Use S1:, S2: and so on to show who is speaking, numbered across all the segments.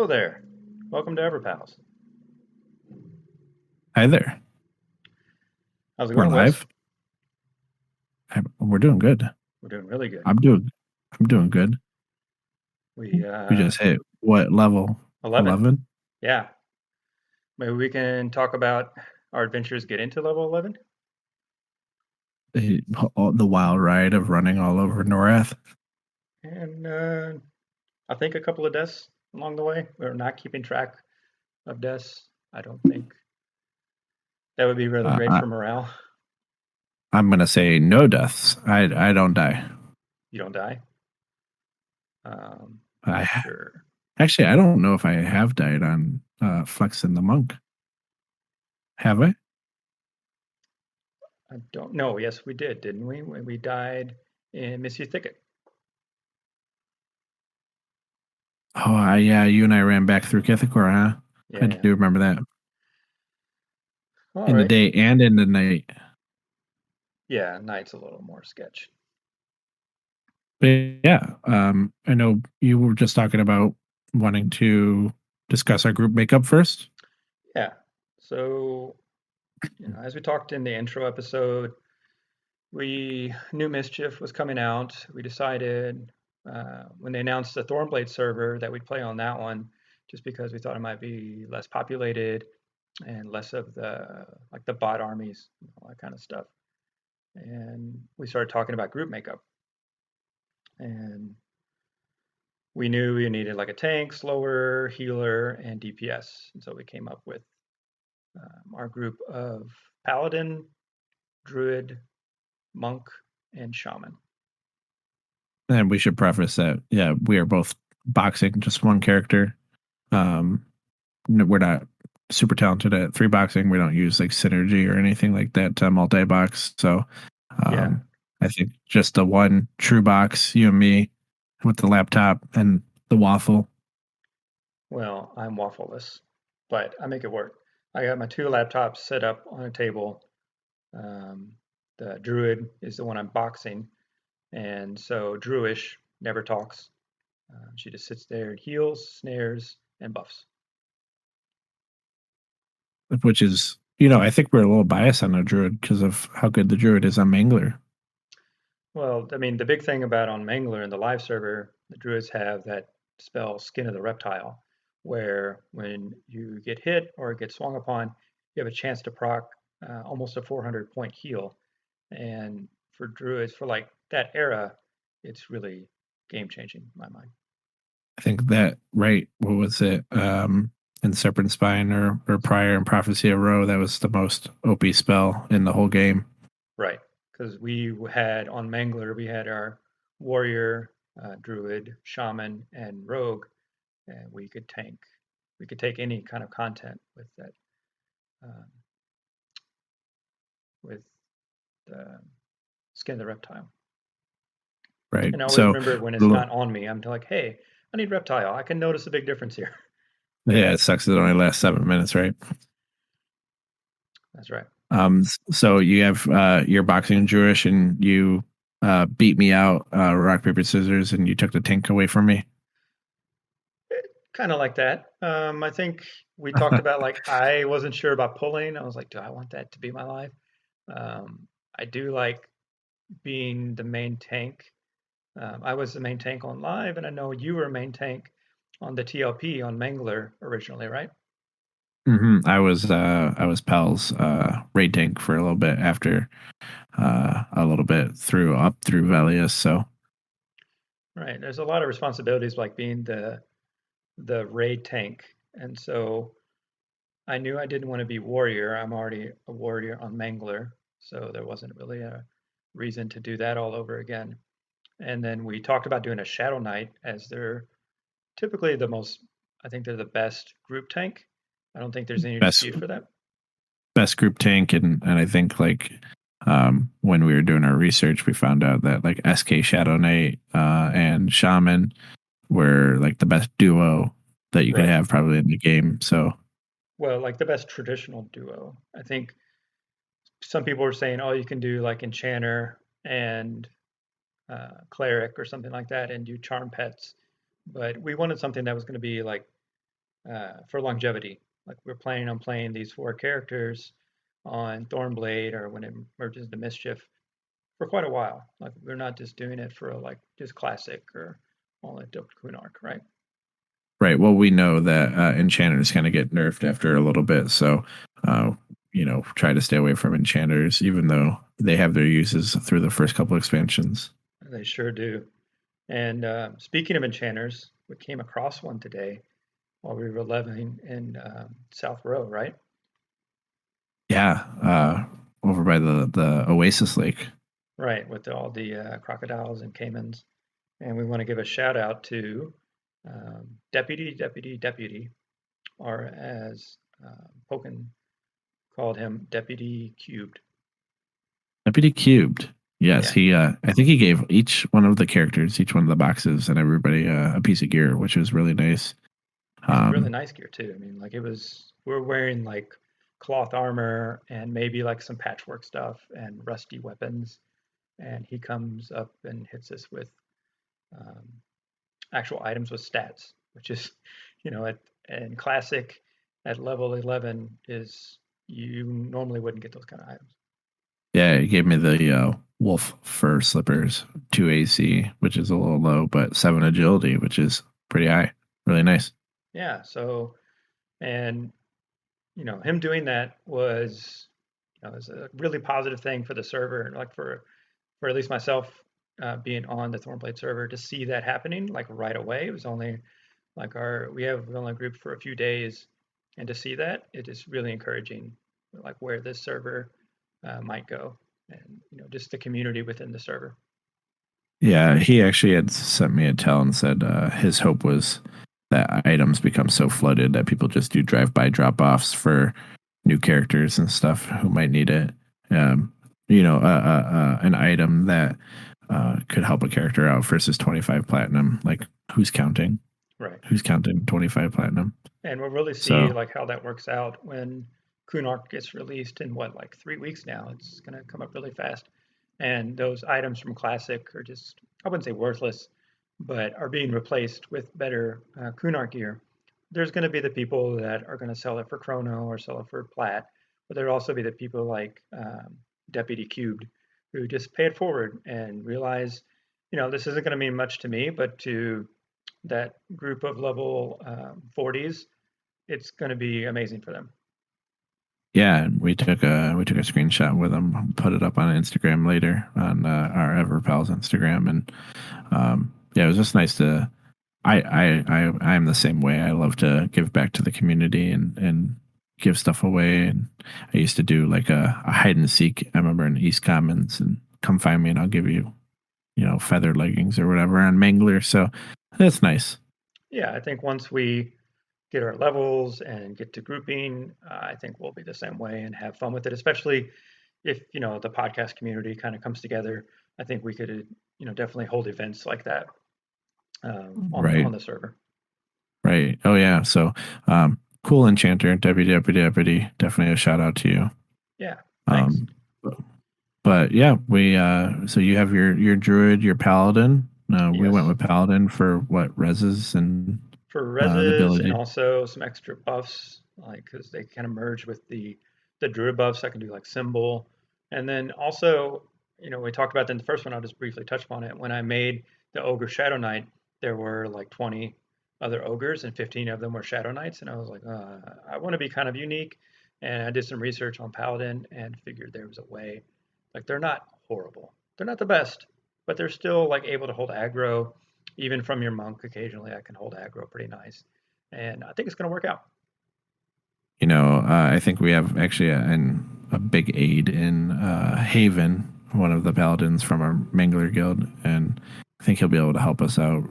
S1: there. Welcome to EverPals.
S2: Hi there.
S1: How's it
S2: We're
S1: going, Wes?
S2: live. We're doing good.
S1: We're doing really good.
S2: I'm doing good.
S1: We
S2: We just hit what level?
S1: 11.
S2: 11?
S1: Yeah. Maybe we can talk about our adventures get into level 11.
S2: The wild ride of running all over Norath.
S1: And I think a couple of deaths along the way. We're not keeping track of deaths. I don't think that would be really great
S2: I,
S1: for morale.
S2: I'm gonna say no deaths. I don't die.
S1: You don't die. I'm
S2: I
S1: not
S2: ha-
S1: sure.
S2: Actually I don't know if I have died on Flex and the Monk. Have I?
S1: I don't know. Yes, we did, didn't we? When we died in Misty Thicket.
S2: Oh, yeah. You and I ran back through Kithakor, huh? I
S1: Yeah.
S2: do remember that.
S1: All
S2: In the
S1: right.
S2: day and in the night.
S1: Yeah, night's a little more sketch.
S2: But yeah, I know you were just talking about wanting to discuss our group makeup first.
S1: Yeah. So, as we talked in the intro episode, we knew Mischief was coming out. We decided when they announced the Thornblade server that we'd play on that one, just because we thought it might be less populated and less of the bot armies, all that kind of stuff. And we started talking about group makeup, and we knew we needed like a tank, slower, healer, and DPS. And so we came up with our group of paladin, druid, monk, and shaman.
S2: And we should preface that, yeah, we are both boxing, just one character. We're not super talented at 3 boxing. We don't use like synergy or anything like that to multi-box. So
S1: Yeah.
S2: I think just the one true box, you and me, with the laptop and the waffle.
S1: Well, I'm waffleless, but I make it work. I got my two laptops set up on a table. Um, the druid is the one I'm boxing, and so druish never talks. She just sits there and heals, snares, and buffs.
S2: Which is, I think we're a little biased on the druid because of how good the druid is on Mangler.
S1: Well, I mean, the big thing about on Mangler in the live server, the druids have that spell Skin of the Reptile, where when you get hit or get swung upon, you have a chance to proc almost a 400 point heal. And for druids, for like that era, it's really game changing in my mind.
S2: I think that, right, what was it? In Serpent Spine or prior in Prophecy of Ro, that was the most OP spell in the whole game.
S1: Right. Because we had on Mangler, we had our warrior, druid, shaman, and rogue, and we could take any kind of content with that, um, with the Skin of the Reptile.
S2: Right.
S1: And I always
S2: So,
S1: remember when it's not on me, I'm like, hey, I need reptile. I can notice a big difference here.
S2: yeah, it sucks. It only lasts 7 minutes, right?
S1: That's right.
S2: So you have your boxing Jewish, and you beat me out, rock paper scissors, and you took the tank away from me.
S1: Kind of like that. I think we talked about like I wasn't sure about pulling. I was like, do I want that to be my life? I do like being the main tank. I was the main tank on live, and I know you were a main tank on the TLP on Mangler originally, right?
S2: I was Pel's raid tank for a little bit after a little bit through Velius. So
S1: Right. There's a lot of responsibilities like being the raid tank, and so I knew I didn't want to be warrior. I'm already a warrior on Mangler, so there wasn't really a reason to do that all over again. And then we talked about doing a Shadow Knight as they're typically I think they're the best group tank. I don't think there's any
S2: best
S1: dispute for that.
S2: best group tank, and I think like when we were doing our research, we found out that like SK Shadow Knight and Shaman were like the best duo that you could
S1: Right.
S2: have probably in the game. So
S1: Well, like the best traditional duo. I think some people were saying, oh, you can do like Enchanter and Cleric or something like that and do Charm Pets. But we wanted something that was going to be like for longevity. Like we're planning on playing these 4 characters on Thornblade or when it merges into Mischief for quite a while. Like we're not just doing it for like just classic or only Doped Queen Arc, right?
S2: Right. Well, we know that enchanters kind of get nerfed after a little bit, so uh, try to stay away from enchanters, even though they have their uses through the first couple expansions.
S1: They sure do. And speaking of enchanters, we came across one today while we were leveling in South Row, right?
S2: Yeah, over by the Oasis Lake.
S1: Right, with all the crocodiles and caimans. And we want to give a shout out to Deputy, or as Pokin called him, Deputy Cubed.
S2: Deputy Cubed. Yes,
S1: Yeah,
S2: he. I think he gave each one of the characters, each one of the boxes, and everybody a piece of gear, which was really nice.
S1: and really
S2: Um,
S1: nice gear too. I mean, like we're wearing like cloth armor and maybe like some patchwork stuff and rusty weapons. And he comes up and hits us with um, actual items with stats, which is, at and classic at level 11 is you normally wouldn't get those kind of items.
S2: yeah, he gave me the wolf fur slippers, 2 AC, which is a little low, but 7 agility, which is pretty high. Really nice.
S1: Yeah. So, and him doing that was a really positive thing for the server, like for at least myself being on the Thornblade server to see that happening like right away. It was only like we only grouped for a few days, and to see that it is really encouraging, like where this server might go, and just the community within the server.
S2: Yeah, he actually had sent me a tell and said his hope was that items become so flooded that people just do drive-by drop-offs for new characters and stuff who might need it. Um, an item that could help a character out versus 25 platinum. Like, who's counting?
S1: Right.
S2: Who's counting 25 platinum?
S1: And we'll really see
S2: So,
S1: like how that works out when Kunark gets released in what, like 3 weeks now. It's gonna come up really fast. And those items from Classic are just, I wouldn't say worthless, but are being replaced with better Kunark gear. There's gonna be the people that are gonna sell it for Chrono or sell it for Plat, but there'll also be the people like Deputy Cubed who just pay it forward and realize, this isn't gonna mean much to me, but to that group of level 40s, it's going to be amazing for them.
S2: yeah, we took a screenshot with him, put it up on Instagram later on our EverPals Instagram, and yeah, it was just nice to. I'm the same way. I love to give back to the community and give stuff away. And I used to do like a hide and seek. I remember in East Commons, and come find me and I'll give you, feather leggings or whatever on Mangler. So that's nice.
S1: Yeah, I think once we get our levels and get to grouping, I think we'll be the same way and have fun with it, especially if, the podcast community kind of comes together. I think we could, definitely hold events like that on
S2: Right.
S1: the server.
S2: Right. Oh yeah. So cool enchanter, deputy. Definitely a shout out to you.
S1: Yeah, thanks.
S2: Um but yeah, we so you have your druid, your paladin. We went
S1: Yes.
S2: with paladin for what reses and
S1: For
S2: the
S1: reses and
S2: ability.
S1: also some extra buffs, like because they kind of merge with the druid buffs. I can do like symbol, and then also, we talked about that in the first one. I'll just briefly touch upon it. When I made the ogre shadow knight, there were like 20 other ogres, and 15 of them were shadow knights, and I was like, I want to be kind of unique, and I did some research on paladin and figured there was a way. Like they're not horrible, they're not the best, but they're still like able to hold aggro even from your monk. Occasionally I can hold aggro pretty nice, and I think it's going to work out.
S2: I think we have actually a big aid in Haven, one of the paladins from our Mangler guild, and I think he'll be able to help us out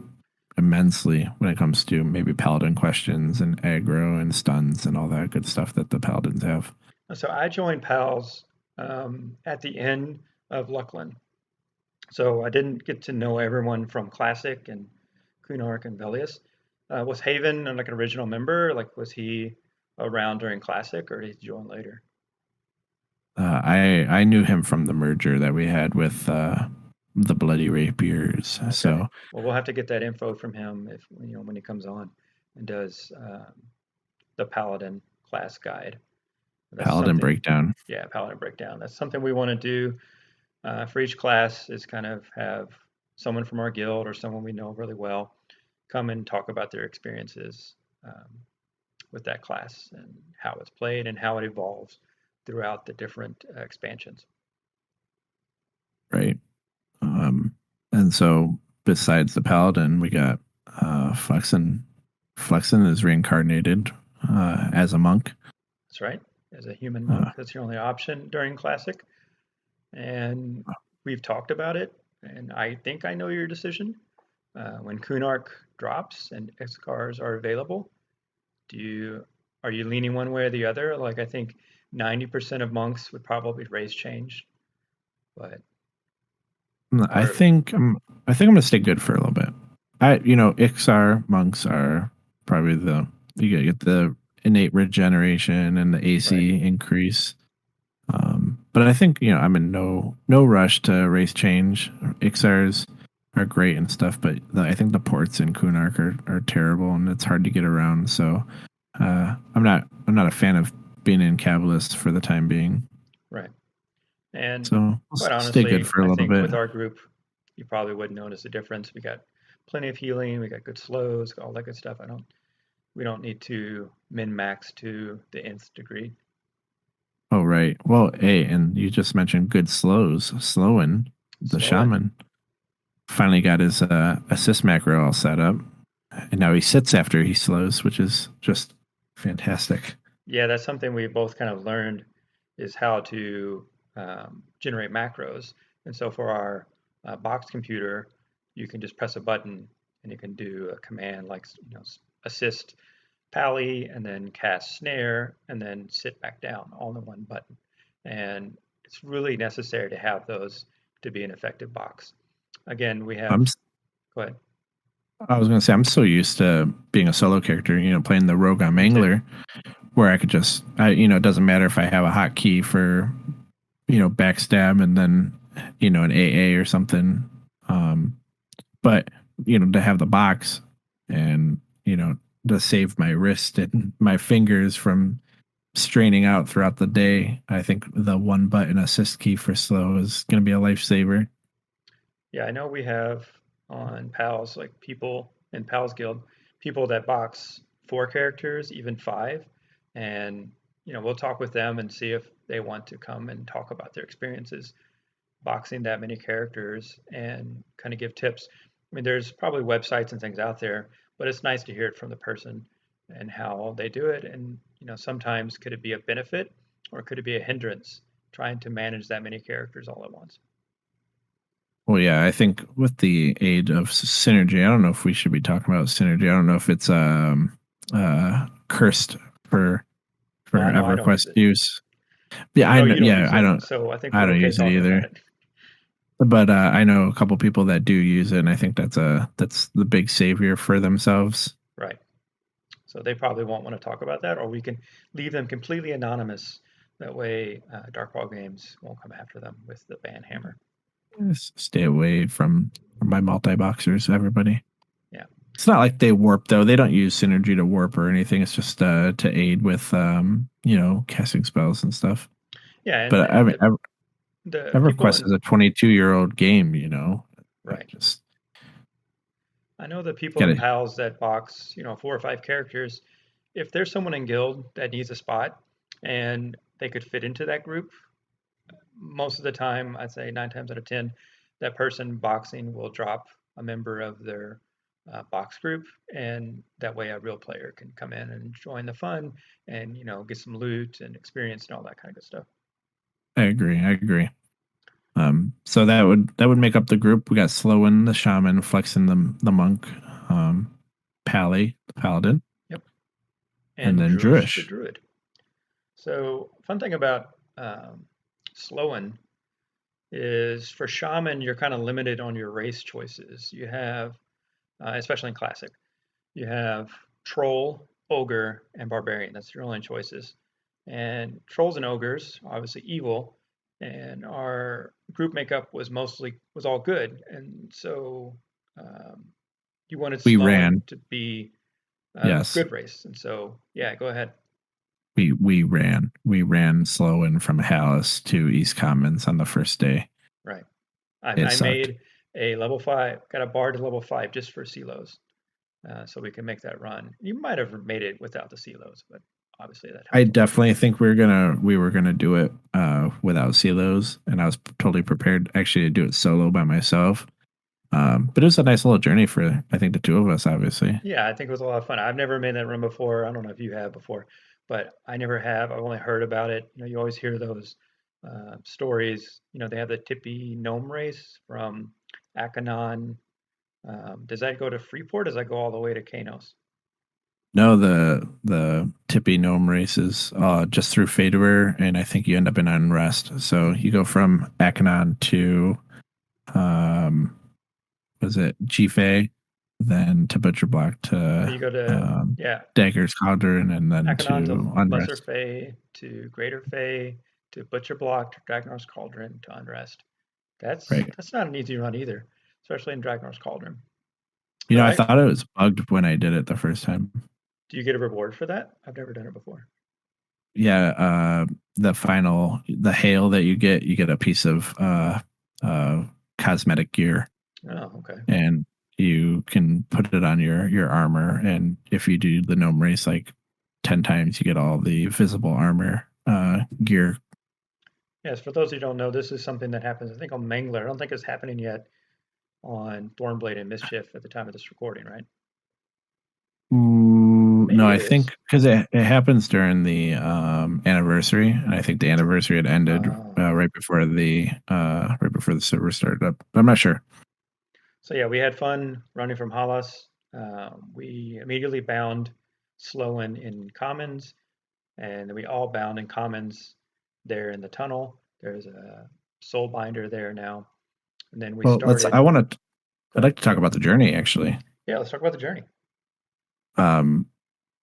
S2: immensely when it comes to maybe paladin questions and aggro and stuns and all that good stuff that the paladins have.
S1: So I joined pals at the end of Luckland, so I didn't get to know everyone from Classic and Kunark and Velius. Was Haven like an original member? Like, was he around during Classic, or did he join later?
S2: I knew him from the merger that we had with the Bloody Rapiers.
S1: Okay.
S2: So
S1: Well, we'll have to get that info from him if when he comes on and does. the Paladin class guide. That's
S2: Paladin
S1: something,
S2: breakdown.
S1: yeah, Paladin breakdown. That's something we want to do for each class is kind of have someone from our guild or someone we know really well come and talk about their experiences with that class and how it's played and how it evolves throughout the different expansions.
S2: Right. And so besides the paladin, we got Flexen. Flexen is reincarnated as a monk.
S1: That's right. As a human
S2: Uh,
S1: monk, that's your only option during Classic. And we've talked about it, and I think I know your decision. When Kunark drops and X-Cars are available, are you leaning one way or the other? Like I think 90% of monks would probably raise change, but
S2: I
S1: or
S2: think I think I'm gonna stay good for a little bit. Ixar monks are probably you get the innate regeneration and the
S1: right,
S2: AC increase. But I think I'm in no rush to race change. Ixars are great and stuff, but I think the ports in Kunark are terrible and it's hard to get around. So I'm not a fan of being in Cabalist for the time being.
S1: right. And
S2: So I'll
S1: quite
S2: stay good
S1: honestly,
S2: for a
S1: I
S2: little
S1: think
S2: bit.
S1: with our group, you probably wouldn't notice a difference. We got plenty of healing, we got good slows, all that good stuff. We don't need to min max to the nth degree.
S2: Oh, right. Well, hey, and you just mentioned good slows. Slowing the
S1: Slowing.
S2: shaman finally got his assist macro all set up, and now he sits after he slows, which is just fantastic.
S1: Yeah, that's something we both kind of learned is how to generate macros. And so for our box computer, you can just press a button and you can do a command like assist pally and then cast snare and then sit back down all in one button. And it's really necessary to have those to be an effective box. Again, we have,
S2: I'm.
S1: go ahead,
S2: I was gonna say I'm so used to being a solo character, playing the rogue on
S1: me too.
S2: Mangler, where I could just, it doesn't matter if I have a hotkey for, backstab and then, an AA or something. Um, but to have the box and to save my wrist and my fingers from straining out throughout the day, I think the one button assist key for slow is going to be a lifesaver.
S1: Yeah, I know we have on PALs, like people in PALs Guild, people that box 4 characters, even 5. And, we'll talk with them and see if they want to come and talk about their experiences boxing that many characters and kind of give tips. I mean, there's probably websites and things out there, but it's nice to hear it from the person and how they do it. And, sometimes could it be a benefit or could it be a hindrance trying to manage that many characters all at once?
S2: Well, yeah, I think with the aid of synergy, I don't know if we should be talking about synergy. I don't know if it's cursed for
S1: Well, I know I don't use
S2: EverQuest
S1: it.
S2: use.
S1: And
S2: Yeah,
S1: I
S2: I
S1: know
S2: know.
S1: you don't
S2: Yeah,
S1: use
S2: I
S1: it,
S2: don't.
S1: so I think
S2: I
S1: we're
S2: don't
S1: okay
S2: use it
S1: talking about
S2: either.
S1: it.
S2: But I know a couple people that do use it, and I think that's the big savior for themselves.
S1: Right. So they probably won't want to talk about that, or we can leave them completely anonymous. That way, Darkball Games won't come after them with the ban hammer.
S2: Just stay away from my multi boxers, everybody.
S1: Yeah.
S2: It's not like they warp though. They don't use synergy to warp or anything. It's just to aid with casting spells and stuff.
S1: Yeah,
S2: But I
S1: and
S2: mean,
S1: the people
S2: EverQuest
S1: in
S2: is a 22-year-old game. I
S1: right.
S2: just
S1: I know the people
S2: get
S1: in
S2: it.
S1: PALs that box, 4 or 5 characters. If there's someone in guild that needs a spot and they could fit into that group, most of the time, I'd say 9 times out of 10, that person boxing will drop a member of their box group, and that way a real player can come in and join the fun and get some loot and experience and all that kind of good stuff.
S2: I agree. I agree. So that would make up the group. We got Slowin, the shaman, Flexin, the monk, Pally, the paladin,
S1: Yep.
S2: and
S1: And
S2: then
S1: Drush the
S2: Druish.
S1: druid. So fun thing about Slowen is for shaman you're kind of limited on your race choices. You have, especially in classic, you have troll, ogre, and barbarian. That's your only choices. And trolls and ogres, obviously evil, and our group makeup was all good. And so um, you wanted
S2: We
S1: Sloan
S2: ran.
S1: to be
S2: Yes.
S1: good race. And so, yeah, go ahead.
S2: We ran slow in from Hallis to East Commons on the first day.
S1: Right.
S2: It
S1: I
S2: sucked.
S1: made a level 5, got a bar to level 5 just for CLOs, so we can make that run. You might have made it without the CLOs, but obviously that
S2: I
S1: helped a lot.
S2: definitely think we were gonna do it without silos, and I was totally prepared actually to do it solo by myself. But it was a nice little journey for I think the two of us, obviously.
S1: Yeah, I think it was a lot of fun. I've never made that run before. I don't know if you have before, but I never have. I've only heard about it. You always hear those stories. They have the Tippy Gnome race from Akanon. Does that go to Freeport? Does that go all the way to Kanos?
S2: No, the Tippy Gnome races just through Fadeaware, and I think you end up in Unrest. So you go from Akanon to um, was it Jife, then to Butcher Block
S1: Oh,
S2: to
S1: you go to, yeah,
S2: Dagger's Cauldron, and then
S1: Akanon
S2: to
S1: to Lesser
S2: Unrest.
S1: Fey to Greater Fey to Butcher Block to Dragonor's Cauldron to Unrest. That's
S2: Right.
S1: that's not an easy run either, especially in Dragonor's Cauldron.
S2: You
S1: But
S2: know, I thought it was bugged when I did it the first time.
S1: do you get a reward for that? I've never done it before.
S2: Yeah, the hail that you get a piece of uh cosmetic gear,
S1: Oh, okay.
S2: and you can put it on your armor, and if you do the gnome race like 10 times, you get all the visible armor gear.
S1: Yes, for those who don't know, this is something that happens, I think, on Mangler. I don't think it's happening yet on Thornblade and Mischief at the time of this recording, right?
S2: Ooh, no,
S1: Maybe it
S2: I
S1: is.
S2: think because it happens during the anniversary, and I think the anniversary had ended right before the server started up. But I'm not sure.
S1: So yeah, we had fun running from Halas. We immediately bound Sloan in Commons, and then we all bound in Commons there in the tunnel. There's a soul binder there now. And then we
S2: Well,
S1: started. Go
S2: I'd
S1: ahead.
S2: like to talk about the journey actually.
S1: Yeah, let's talk about the journey.
S2: Um,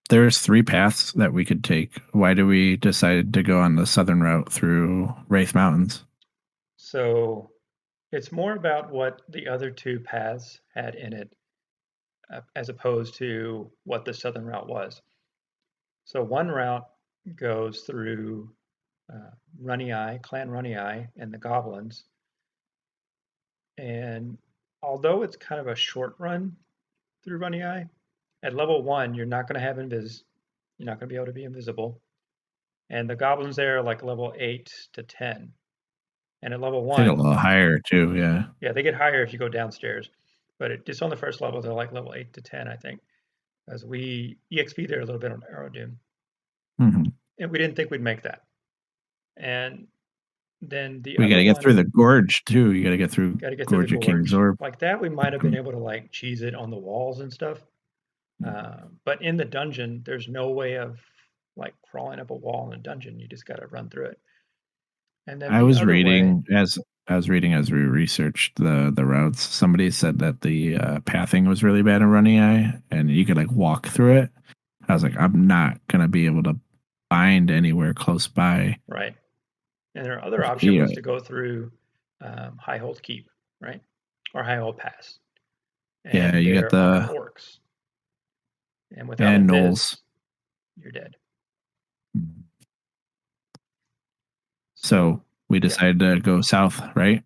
S2: there's three paths that we could take. Why do we decide to go on the southern route through Wraith Mountains?
S1: So it's more about what the other two paths had in it, as opposed to what the southern route was. So one route goes through Runny Eye, Clan Runny Eye, and the Goblins. And although it's kind of a short run through Runny Eye, at level 1, you're not going to have invis. You're not going to be able to be invisible. And the Goblins there are like level 8 to 10. And at level
S2: I think a
S1: 1,
S2: little higher too. Yeah.
S1: yeah, they get higher if you go downstairs. But just on the first level, they're like level 8 to 10, I think. As we EXP there a little bit on Arrow Doom.
S2: Hmm.
S1: And we didn't think we'd make that. And then the
S2: We got
S1: other
S2: to get through
S1: one,
S2: the gorge too. You got to get through
S1: got to get through the
S2: Gorge of King's
S1: gorge.
S2: Orb.
S1: Like that, we might have been
S2: Um,
S1: able to like cheese it on the walls and stuff. But in the dungeon, there's no way of like crawling up a wall in a dungeon. You just got to run through it. And then
S2: I
S1: the
S2: was
S1: other way,
S2: reading as I was reading as we researched the routes. Somebody said that the pathing was really bad in Running Eye, and you could like walk through it. I was like, I'm not gonna be able to find anywhere close by.
S1: right? And their other option
S2: You
S1: was
S2: know,
S1: to go through High Hold Keep, right? Or High Hold Pass.
S2: yeah,
S1: And
S2: you got
S1: there are
S2: the
S1: orcs. And without
S2: and Knowles.
S1: invis, you're dead.
S2: So
S1: So,
S2: we
S1: yeah,
S2: decided to go south, right?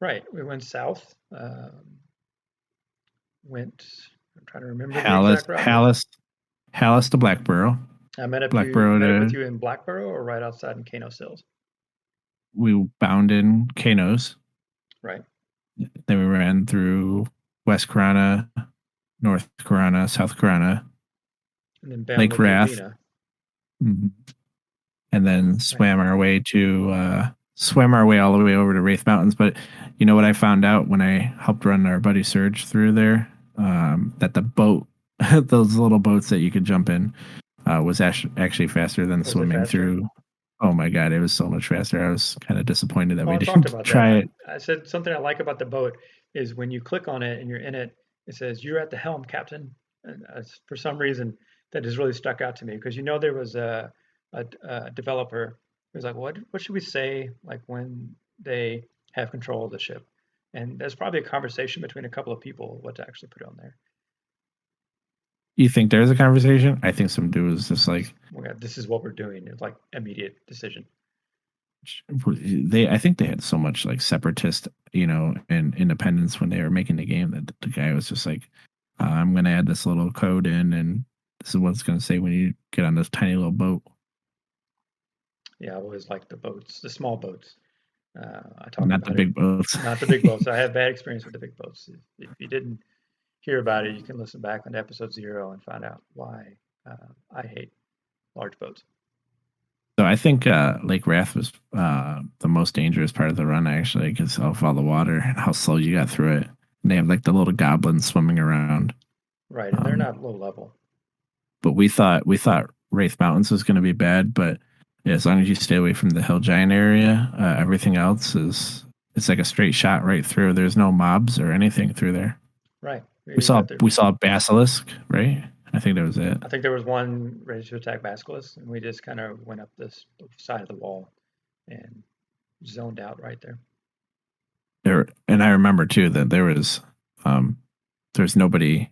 S1: right. We went south, went, I'm trying to remember the
S2: Hallis,
S1: exact route.
S2: Hallis, Hallis to Blackborough,
S1: I
S2: Blackborough
S1: met up with
S2: to
S1: you in Blackborough or right outside in Kano Hills,
S2: we bound in Kanos.
S1: right?
S2: Then we ran through West Corona, North Corona, South Corona,
S1: And then bound
S2: Lake
S1: with
S2: Wrath,
S1: Yelena,
S2: mhm, and then
S1: right?
S2: swam our way all the way over to Wraith Mountains. But you know what I found out when I helped run our buddy Surge through there, that the boat, those little boats that you could jump in, was actually faster than
S1: Was it
S2: swimming
S1: faster?
S2: through. Oh my god, it was so much faster. I was kind of disappointed that
S1: Well,
S2: we
S1: I talked
S2: didn't
S1: about that.
S2: try it.
S1: I said something I like about the boat is when you click on it and you're in it, it says you're at the helm, Captain. And for some reason, that has really stuck out to me because there was a developer who was like, what should we say like when they have control of the ship? And there's probably a conversation between a couple of people what to actually put on there.
S2: You think there's a conversation? I think some dude was just like
S1: This is what we're doing. It's like immediate decision.
S2: I think they had so much like separatist, and independence when they were making the game that the guy was just like, I'm gonna add this little code in, and this is what it's gonna say when you get on this tiny little boat.
S1: Yeah, I always like the boats, the small boats. I talk
S2: Not the
S1: about it,
S2: big boats.
S1: not the big boats. I have bad experience with the big boats. If you didn't hear about it, you can listen back on episode 0 and find out why I hate large boats.
S2: So I think Lake Wrath was the most dangerous part of the run actually, because of all the water and how slow you got through it. And they have like the little goblins swimming around.
S1: Right, and they're
S2: Um,
S1: not low level.
S2: but we thought Wraith Mountains was going to be bad, but yeah, as long as you stay away from the Hill Giant area, everything else is it's like a straight shot right through. There's no mobs or anything through there.
S1: Right,
S2: We
S1: we
S2: saw
S1: got there.
S2: we saw a basilisk, right? I think that was it.
S1: I think there was one ready to attack Basilisk, and we just kind of went up this side of the wall and zoned out right there.
S2: And I remember too that um there's nobody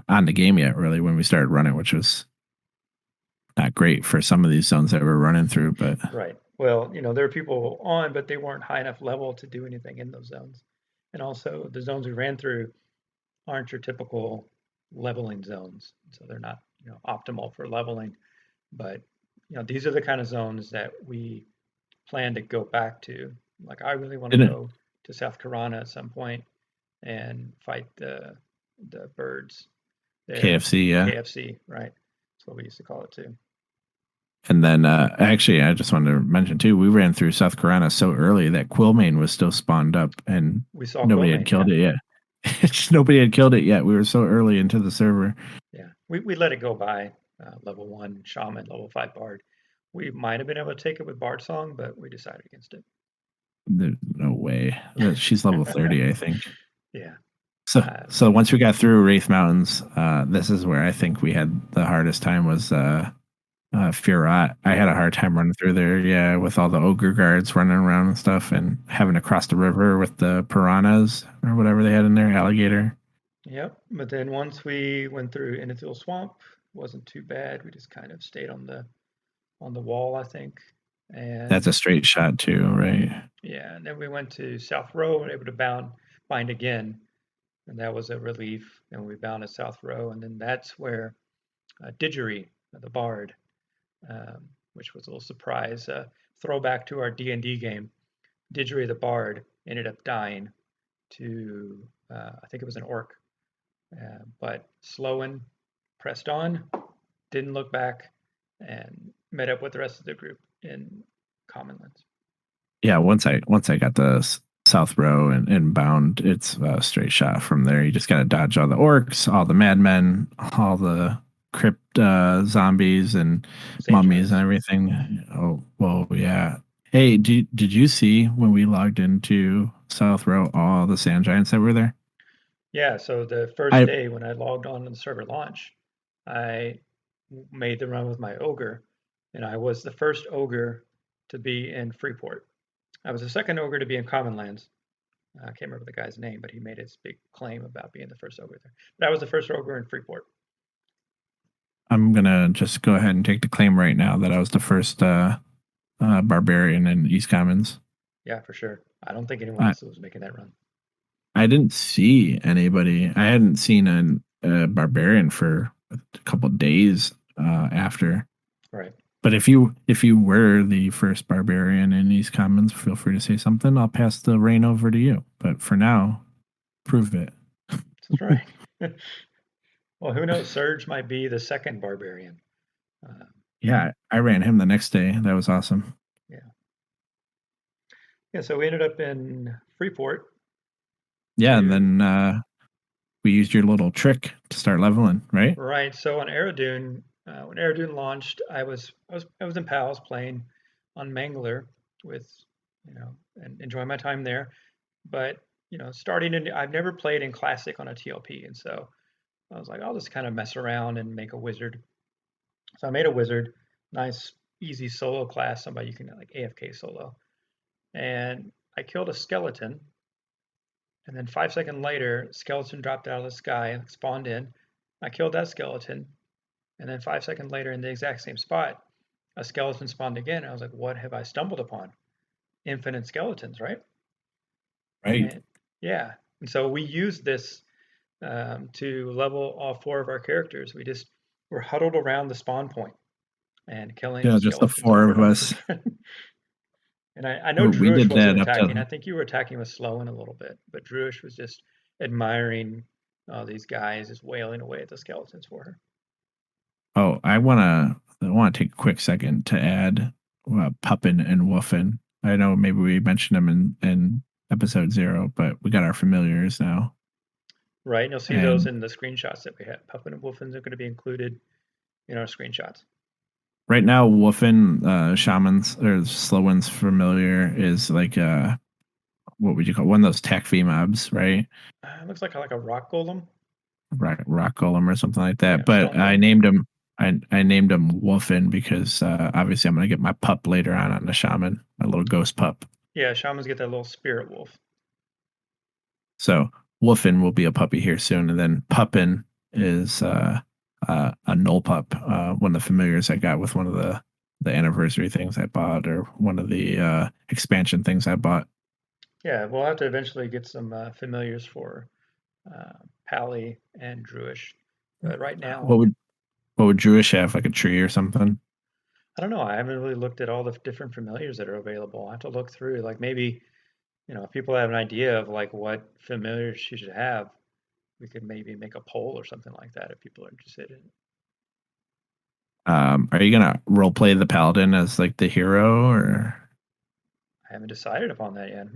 S2: on the game yet really when we started running, which was not great for some of these zones that we're running through. But
S1: Right. Well, there are people on, but they weren't high enough level to do anything in those zones. And also, the zones we ran through aren't your typical leveling zones, so they're not optimal for leveling. But these are the kind of zones that we plan to go back to. Like I really want to
S2: didn't
S1: go to South Karana at some point and fight the birds there.
S2: KFC, yeah.
S1: KFC, right? That's what we used to call it too.
S2: And then actually, I just wanted to mention too, we ran through South Carolina so early that Quillmane was still spawned up, and
S1: We saw
S2: nobody had
S1: Quillmane, yeah.
S2: killed it yet. Nobody had killed it yet. We were so early into the server.
S1: Yeah, we let it go by. Level 1 Shaman, level 5 Bard. We might have been able to take it with Bard Song, but we decided against it.
S2: There's no way. She's level 30, I think.
S1: Yeah.
S2: So once we got through Wraith Mountains, this is where I think we had the hardest time was Firat. I had a hard time running through there, yeah, with all the ogre guards running around and stuff, and having to cross the river with the piranhas or whatever they had in there, alligator.
S1: Yep. But then once we went through Innitil Swamp, wasn't too bad. We just kind of stayed on the wall, I think.
S2: That's a
S1: And
S2: straight shot too, right?
S1: yeah, and then we went to South Row and able to bind again, and that was a relief. And we bound at South Row, and then that's where Didgery, the Bard, which was a little surprise, throwback to our D&D game. Didgery the Bard ended up dying to, I think it was an orc, but Sloan pressed on, didn't look back, and met up with the rest of the group in Commonlands.
S2: Yeah, once I got the South Row and bound, it's a straight shot from there. You just got to dodge all the orcs, all the madmen, all the crypt zombies and
S1: Sage
S2: mummies and
S1: Giants.
S2: everything. Oh, well, yeah. Hey, did you see when we logged into South Row all the sand giants that were there?
S1: Yeah, so the first
S2: I
S1: day when I logged on to the server launch, I made the run with my ogre, and I was the first ogre to be in Freeport. I was the second ogre to be in Commonlands. I can't remember the guy's name, but he made his big claim about being the first ogre there. But I was the first ogre in Freeport.
S2: I'm gonna just go ahead and take the claim right now that I was the first barbarian in East Commons.
S1: Yeah, for sure. I don't think anyone
S2: I
S1: else was making that run.
S2: I didn't see anybody. I hadn't seen a barbarian for a couple days after.
S1: Right.
S2: But if you were the first barbarian in East Commons, feel free to say something. I'll pass the reign over to you. But for now, prove it.
S1: That's right. Well, who knows? Surge might be the second barbarian. Uh,
S2: Yeah, I ran him the next day. That was awesome.
S1: yeah. Yeah, so we ended up in Freeport
S2: Yeah, and
S1: to
S2: then we used your little trick to start leveling, right?
S1: right. So on Aerodune, when Aerodune launched, I was in PALS playing on Mangler with and enjoying my time there. But starting in, I've never played in Classic on a TLP, and so I was like, I'll just kind of mess around and make a wizard. So I made a wizard, nice, easy solo class, somebody you can like AFK solo. And I killed a skeleton, and then 5 seconds later, skeleton dropped out of the sky and spawned in. I killed that skeleton, and then 5 seconds later, in the exact same spot, a skeleton spawned again. I was like, what have I stumbled upon? Infinite skeletons, right?
S2: Right.
S1: And yeah, and so we use this to level all four of our characters. We're huddled around the spawn point and killing
S2: Yeah, just the
S1: skeletons
S2: four
S1: over
S2: of
S1: and over
S2: us.
S1: again. And I know
S2: We
S1: Druish
S2: did
S1: wasn't
S2: that up
S1: attacking. I
S2: to.
S1: think you were attacking with Slowen a little bit, but Druish was just admiring these guys just wailing away at the skeletons for her.
S2: Oh, I want to take a quick second to add Puppin and Woofin. I know maybe we mentioned them in episode 0, but we got our familiars now.
S1: Right, and you'll see those
S2: And
S1: in the screenshots that we have. Puffin and Wolfins are going to be included in our screenshots.
S2: right now, Woofin, Shaman's or Slowen's familiar is like what would you call one of those tech V mobs, right?
S1: Looks like a rock golem.
S2: Rock golem or something like that.
S1: Yeah,
S2: But
S1: stone
S2: I
S1: golem.
S2: named him. I named him Woofin because obviously I'm gonna get my pup later on the shaman, my little ghost pup.
S1: Yeah, shamans get that little spirit wolf.
S2: So Woofin will be a puppy here soon, and then Puppin is a null pup, one of the familiars I got with one of the anniversary things I bought, or one of the expansion things I bought.
S1: Yeah, we'll have to eventually get some familiars for uh, Pally and Druish. But right
S2: What
S1: now,
S2: would what would Jewish have, like a tree or something?
S1: I don't know. I haven't really looked at all the different familiars that are available. I have to look through. Like maybe, if people have an idea of like what familiars she should have, we could maybe make a poll or something like that if people are interested in it.
S2: Are you gonna role play the paladin as like the hero, or
S1: I haven't decided upon that yet.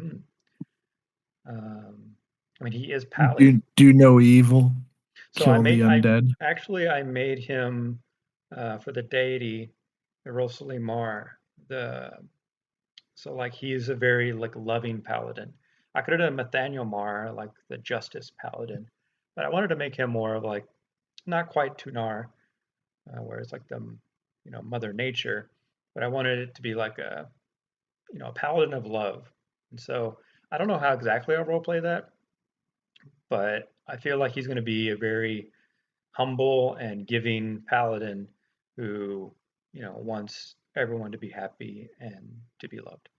S1: Um, I mean, he is
S2: do
S1: Pally.
S2: do no evil,
S1: So
S2: kill the undead?
S1: I made him for the deity, the Rosali Mar. The so like he's a very like loving paladin. I could have done Nathaniel Mar, like the justice paladin, but I wanted to make him more of like not quite Tunar, where it's like the Mother Nature, but I wanted it to be like a paladin of love. And so I don't know how exactly I'll roleplay that, but I feel like he's going to be a very humble and giving paladin who, wants everyone to be happy and to be loved.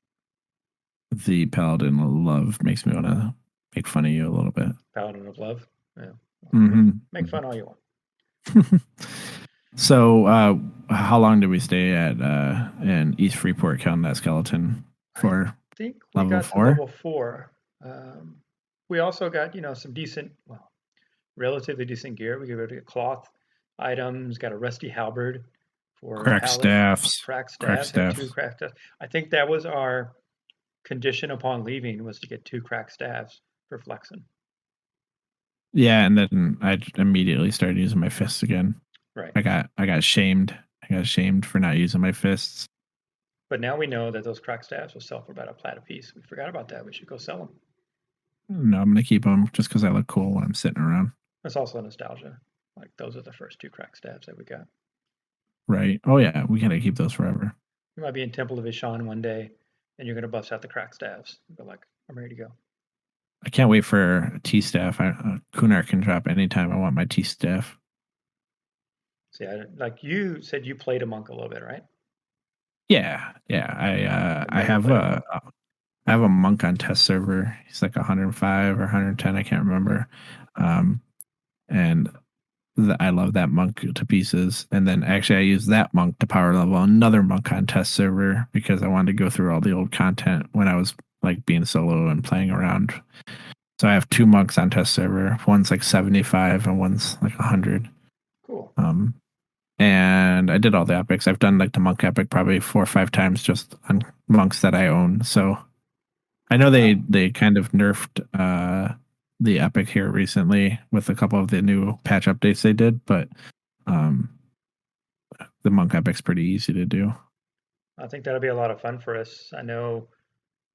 S2: The paladin love makes me want to make fun of you a little bit.
S1: Paladin of love. Yeah. Well,
S2: Hmm.
S1: make fun all you want.
S2: So, how long did we stay at in East Freeport counting that skeleton
S1: I
S2: for
S1: think we
S2: level
S1: got to
S2: 4?
S1: level 4. We also got, some decent, well, relatively decent gear. We got to get cloth items, got a rusty halberd for
S2: Crack
S1: Pally,
S2: staffs.
S1: cracked
S2: Crack
S1: staves, got two
S2: staffs.
S1: cracked staves. I think that was our condition upon leaving was to get two cracked staves for flexing.
S2: Yeah, and then I immediately started using my fists again.
S1: Right.
S2: I got shamed. I got shamed for not using my fists.
S1: But now we know that those cracked staves will sell for about a plat a piece. We forgot about that. We should go sell them.
S2: No, I'm gonna keep them just because I look cool when I'm sitting around.
S1: That's also nostalgia. Like those are the first two cracked staves that we got.
S2: Right. Oh yeah, we gotta keep those forever.
S1: You might be in Temple of Ishan one day and you're going to bust out the cracked staves. You'll be like, I'm ready to go.
S2: I can't wait for a T staff. Kunar can drop anytime I want my T staff.
S1: See, like you said, you played a monk a little bit, right?
S2: Yeah, yeah.
S1: I've
S2: I
S1: never
S2: have
S1: played a monk.
S2: a monk on test server. He's like 105 or 110. I can't remember. Um, and I love that monk to pieces. And then actually, I used that monk to power level another monk on test server because I wanted to go through all the old content when I was like being solo and playing around. So I have two monks on test server. One's like 75 and one's like 100.
S1: Cool.
S2: Um, and I did all the epics. I've done like the monk epic probably 4 or 5 times just on monks that I own. So I know they
S1: Wow.
S2: they kind of nerfed the epic here recently with a couple of the new patch updates they did, but um the monk epic's pretty easy to do.
S1: I think that'll be a lot of fun for us. I know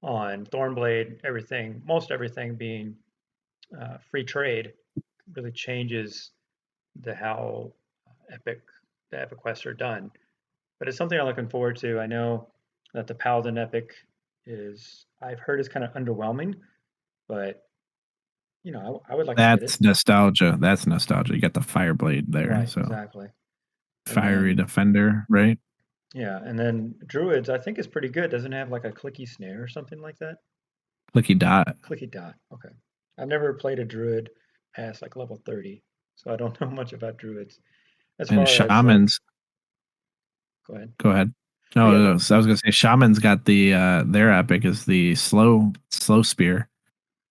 S1: on Thornblade, most everything being free trade really changes how epic the epic quests are done. But it's something I'm looking forward to. I know that the Paladin epic I've heard is kind of underwhelming, but I would like to get it.
S2: That's nostalgia. That's nostalgia. You got the Fireblade there,
S1: Right,
S2: so
S1: exactly. And
S2: fiery
S1: then
S2: defender, right?
S1: yeah, and then Druids I think is pretty good. Doesn't it have like a clicky snare or something like that?
S2: Clicky dot.
S1: Clicky dot. Okay. I've never played a Druid past like level 30, so I don't know much about Druids. As
S2: And
S1: far as like,
S2: shamans.
S1: go ahead.
S2: Go ahead.
S1: Oh
S2: No,
S1: yeah,
S2: no, so I was gonna say shamans got the their epic is the slow spear.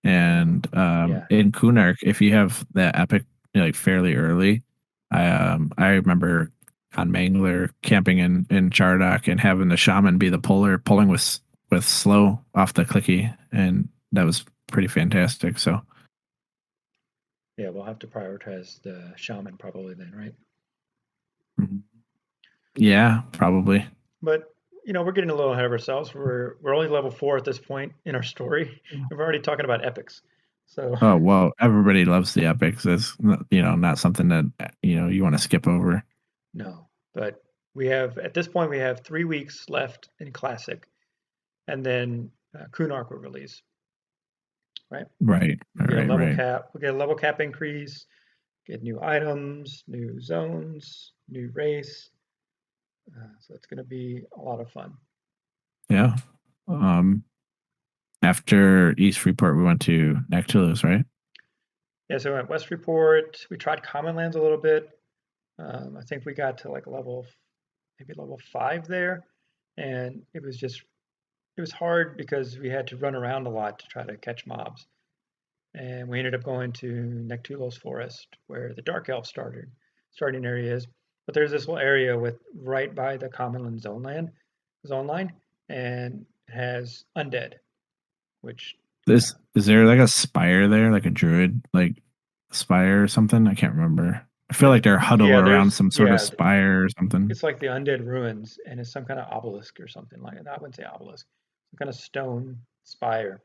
S2: And
S1: yeah,
S2: in Kunark, if you have that epic like fairly early, I remember on Mangler camping in Chardock and having the shaman be the puller, pulling with slow off the clicky, and that was pretty fantastic. So
S1: yeah. We'll have to prioritize the shaman probably then, right?
S2: mhm. Yeah, probably.
S1: But we're getting a little ahead of ourselves. We're only level 4 at this point in our story, and we're already talking about epics. So
S2: Oh well, everybody loves the epics. It's not something that you want to skip over.
S1: no, but we have at this point we have 3 weeks left in classic, and then Kunark will release, right?
S2: Right,
S1: We'll get a
S2: right,
S1: level
S2: right.
S1: cap. We'll get a level cap increase. Get new items, new zones, new race. So it's going to be a lot of fun.
S2: Yeah. Um, After East Freeport, we went to Nactilus, right?
S1: Yeah, so we went West Report. We tried Common Lands a little bit. I think we got to like maybe level 5 there, and it was hard because we had to run around a lot to try to catch mobs. And we ended up going to Nectulos Forest, where the Dark Elf starting area is. But there's this little area with right by the Commonland zone line, and it has undead, which
S2: Is there like a spire there, like a druid like spire or something? I can't remember. I feel like they're huddled around some sort of spire or something.
S1: it's like the undead ruins, and it's some kind of obelisk or something like that. I wouldn't say obelisk, some kind of stone spire.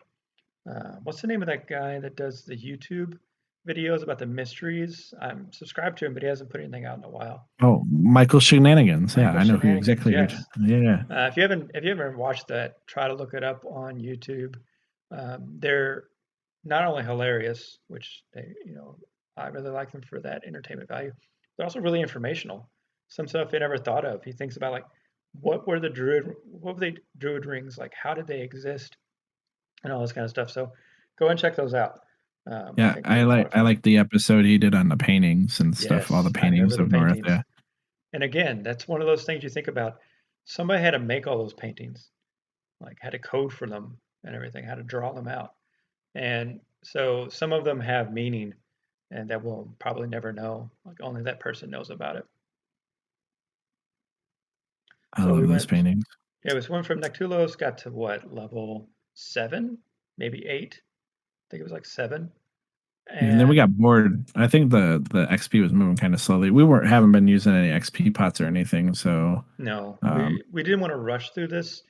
S1: What's the name of that guy that does the YouTube videos about the mysteries? I'm subscribed to him, but he hasn't put anything out in a while.
S2: Oh, Michael Shenanigans. Yeah,
S1: Michael
S2: I know who
S1: Shenanigans,
S2: exactly
S1: yes.
S2: yeah.
S1: If you haven't watched that, try to look it up on YouTube. They're not only hilarious, which I really like them for that entertainment value. They're also really informational. Some stuff he never thought of. He thinks about like what were the druid rings like? How did they exist? And all this kind of stuff. So go and check those out. I
S2: Yeah,
S1: think they're a lot of
S2: I
S1: fun.
S2: like the episode he did on the paintings and stuff, all the
S1: Yes, I remember
S2: paintings
S1: the
S2: of North.
S1: paintings.
S2: Yeah.
S1: And again, that's one of those things you think about. Somebody had to make all those paintings, like had to code for them and everything, how to draw them out. And so some of them have meaning and that we'll probably never know. Like only that person knows about it.
S2: I
S1: So we
S2: love those
S1: went,
S2: paintings.
S1: yeah, we went from Nectulos, got to what, level 7, maybe 8. I think it was like 7.
S2: And then we
S1: And
S2: got bored. I think the XP was moving kind of slowly. We weren't haven't been using any XP pots or anything, so
S1: no,
S2: um
S1: we didn't want to rush through this.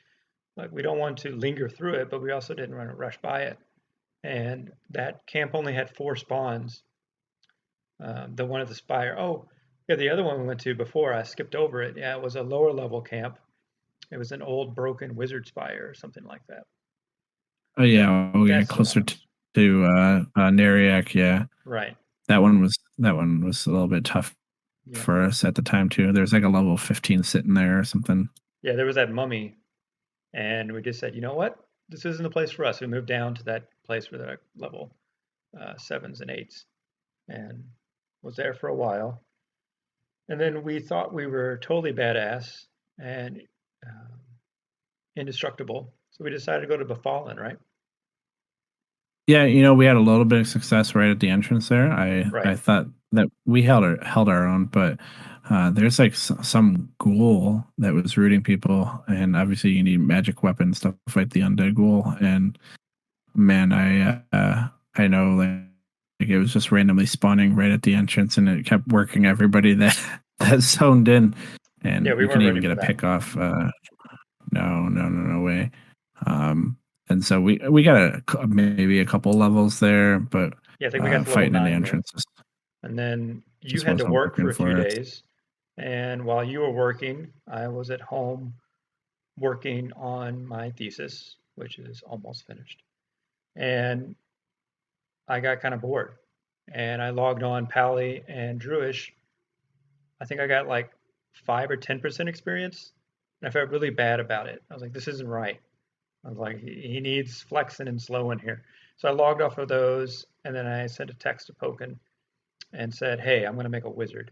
S1: Like we don't want to linger through it, but we also didn't want to rush by it. And that camp only had 4 spawns. The one at the spire. Oh, yeah, the other one we went to before, I skipped over it. Yeah, it was a lower level camp. It was an old broken wizard spire or something like that. That
S2: oh yeah,
S1: that's the one
S2: closer
S1: I was
S2: to Nariak, yeah.
S1: right.
S2: That one was a little bit tough
S1: Yeah.
S2: for us at the time too. There's like a level 15 sitting there or something.
S1: Yeah, there was that mummy, and we just said, you know what? This isn't the place for us. We moved down to that place where they're level 7s and 8s and was there for a while. And then we thought we were totally badass and um, indestructible. So we decided to go to Befallen, right?
S2: Yeah, we had a little bit of success right at the entrance there. I
S1: Right.
S2: thought that we held our own, but there's like some ghoul that was rooting people, and obviously you need magic weapons to fight the undead ghoul. And man, I know like it was just randomly spawning right at the entrance, and it kept working everybody that that zoned in,
S1: Yeah,
S2: and
S1: we
S2: you can
S1: weren't ready
S2: even get
S1: for
S2: a
S1: that.
S2: pick off. No way. And so we got maybe a couple levels there, but
S1: Yeah, I think we got to level
S2: fighting in the
S1: 9 there.
S2: entrances
S1: And then you
S2: just
S1: had to
S2: wasn't
S1: work for
S2: working
S1: a few
S2: for us.
S1: days. And while you were working, I was at home working on my thesis, which is almost finished. And I got kind of bored, and I logged on Pally and Druish. I think I got like 5 or 10% experience, and I felt really bad about it. I was like, this isn't right. I was like, he needs flexing and slowing here. So I logged off of those, and then I sent a text to Pokin and said, hey, I'm going to make a wizard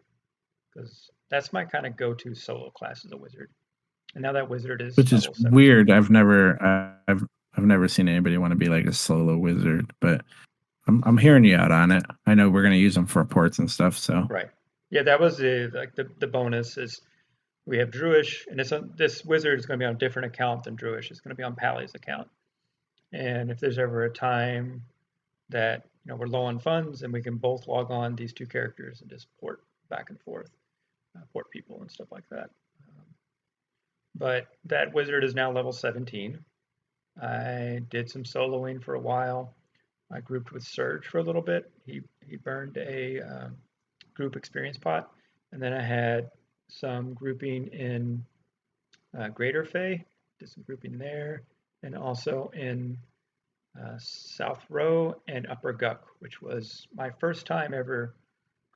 S1: because that's my kind of go-to solo class as a wizard. And now that wizard is
S2: Which is
S1: level 17.
S2: weird. I've never seen anybody want to be like a solo wizard, but I'm hearing you out on it. I know we're gonna use them for ports and stuff. So
S1: Right. Yeah, that was the bonus is we have Druish, and this wizard is going to be on a different account than Druish. It's going to be on Pally's account. And if there's ever a time that we're low on funds and we can both log on these two characters and just port back and forth, port people and stuff like that. But that wizard is now level 17. I did some soloing for a while. I grouped with Surge for a little bit. He burned a group experience pot, and then I had some grouping in Greater Fey. Did some grouping there, and also in South Row and Upper Guck, which was my first time ever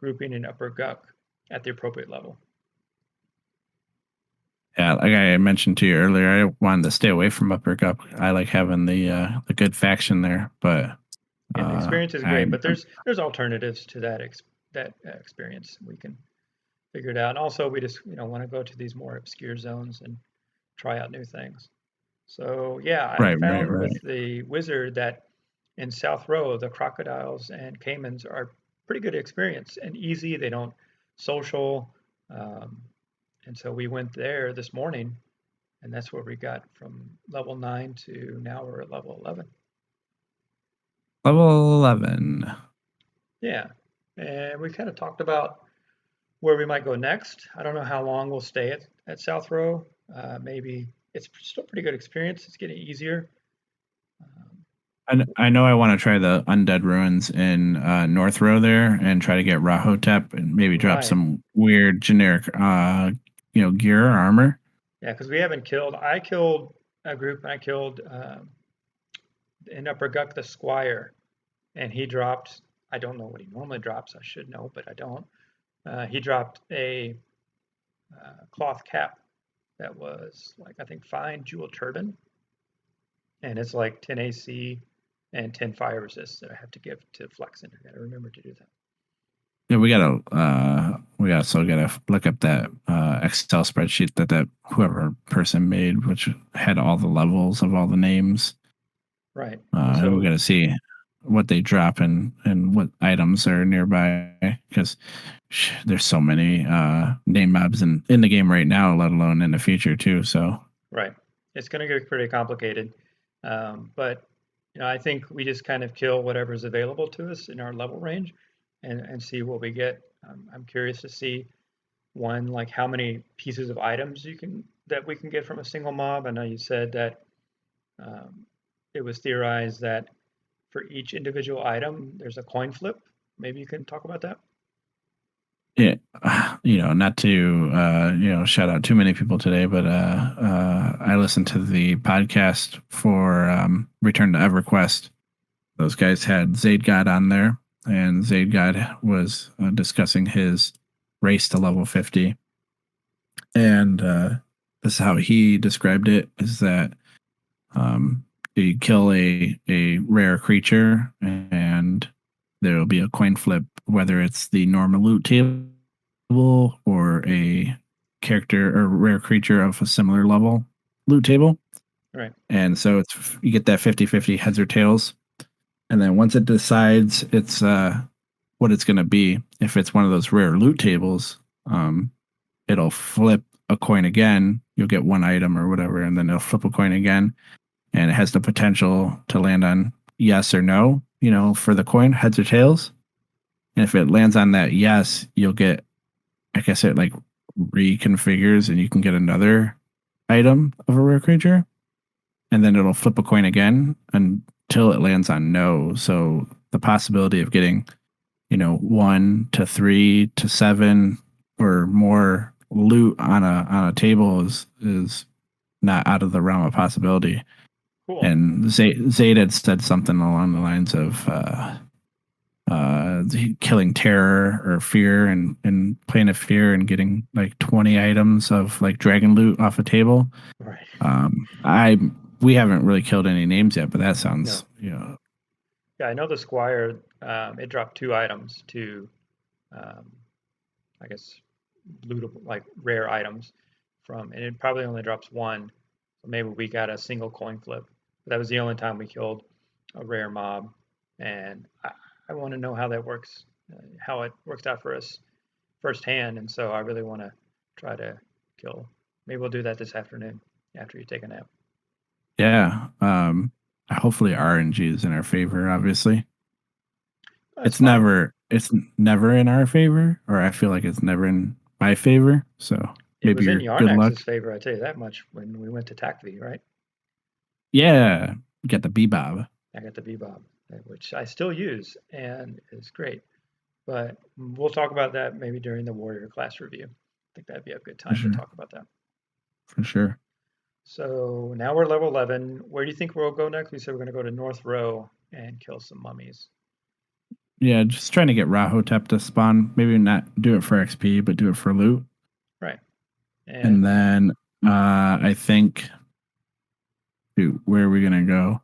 S1: grouping in Upper Guck at the appropriate level.
S2: yeah, like I mentioned to you earlier, I wanted to stay away from Upper Cup. I like having the good faction there, but
S1: Yeah, the experience is
S2: I
S1: great, but there's alternatives to that experience. We can figure it out. And also, we just want to go to these more obscure zones and try out new things. So yeah, I found
S2: right.
S1: with the wizard that in South Row, the crocodiles and caimans are pretty good experience and easy. They don't social, and so we went there this morning, and that's where we got from level 9 to now we're at level 11.
S2: Level 11.
S1: Yeah, and we kind of talked about where we might go next. I don't know how long we'll stay at South Row. Maybe it's still pretty good experience. It's getting easier.
S2: I know I want to try the Undead Ruins in North Row there and try to get Rahotep and maybe drop
S1: Right.
S2: some weird generic gear or armor.
S1: Yeah, because we haven't killed. I killed a group, and I killed in Upper Guck the Squire, and he dropped. I don't know what he normally drops. I should know, but I don't. He dropped a cloth cap that was like I think fine jewel turban, and it's like 10 AC and 10 fire resist that I have to give to Flexen. I gotta remember to do that.
S2: Yeah, we also gotta look up that Excel spreadsheet that whoever person made, which had all the levels of all the names.
S1: Right.
S2: And we
S1: So
S2: gotta see what they drop and what items are nearby because there's so many name mobs in the game right now, let alone in the future too. So
S1: right, it's going to get pretty complicated, but I think we just kind of kill whatever's available to us in our level range, and see what we get. I'm curious to see one like how many pieces of items that we can get from a single mob. I know you said that it was theorized that for each individual item there's a coin flip. Maybe you can talk about that.
S2: yeah, not to shout out too many people today, but I listened to the podcast for Return to EverQuest. Those guys had Zaid God on there, and Zaid God was discussing his race to level 50. And this is how he described it: is that you kill a rare creature, and there will be a coin flip, whether it's the normal loot table or a character or rare creature of a similar level loot table.
S1: Right.
S2: And so you get that 50-50 heads or tails. And then once it decides it's what it's going to be, if it's one of those rare loot tables, it'll flip a coin again. You'll get one item or whatever, and then it'll flip a coin again. And it has the potential to land on yes or no, for the coin, heads or tails. And if it lands on that yes, you'll get, I guess it like reconfigures and you can get another item of a rare creature. And then it'll flip a coin again until it lands on no. So the possibility of getting, 1 to 3 to 7 or more loot on a table is not out of the realm of possibility.
S1: Cool.
S2: And Zayd had said something along the lines of killing terror or fear and playing a fear and getting like 20 items of like dragon loot off a table.
S1: Right.
S2: I we haven't really killed any names yet, but that sounds,
S1: No.
S2: you know,
S1: Yeah, I know the Squire. It dropped 2 items, um, I guess, lootable, like rare items from, and it probably only drops one. So maybe we got a single coin flip. But that was the only time we killed a rare mob, and I want to know how that works, how it works out for us firsthand. And so I really want to try to kill. Maybe we'll do that this afternoon after you take a nap.
S2: yeah. Hopefully RNG is in our favor, obviously.
S1: That's fine.
S2: It's never in our favor, or I feel like it's never in my favor. So
S1: It
S2: maybe
S1: was in
S2: you're good
S1: Yarnax's
S2: luck.
S1: favor, I tell you that much, when we went to TACV, right?
S2: Yeah, get the bebob.
S1: I got the Bebop, which I still use and is great. But we'll talk about that maybe during the Warrior class review. I think that'd be a good
S2: For
S1: time to
S2: sure.
S1: talk about that.
S2: For sure.
S1: So now we're level 11. Where do you think we'll go next? We said we're going to go to North Row and kill some mummies.
S2: Yeah, just trying to get Rahotep to spawn. Maybe not do it for XP, but do it for loot.
S1: Right.
S2: And
S1: And
S2: then I think, dude, where are we gonna go?